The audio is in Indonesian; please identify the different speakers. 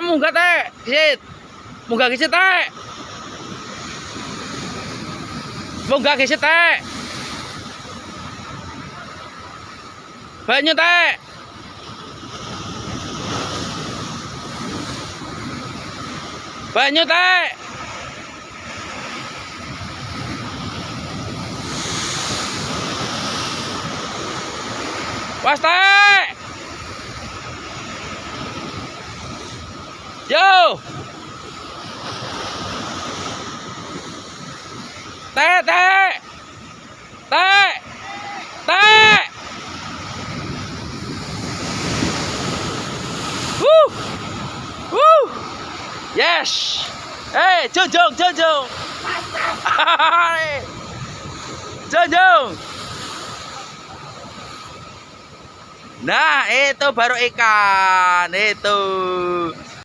Speaker 1: munggah teh. Kisit. Munggah kisit teh. Munggah kisit teh. Banyu teh. Banyu teh. Was teh. Yo. Teh teh. Teh. Teh. Yes. Hey, Junjung, Junjung. Junjung. Nah, itu baru ikan. Itu.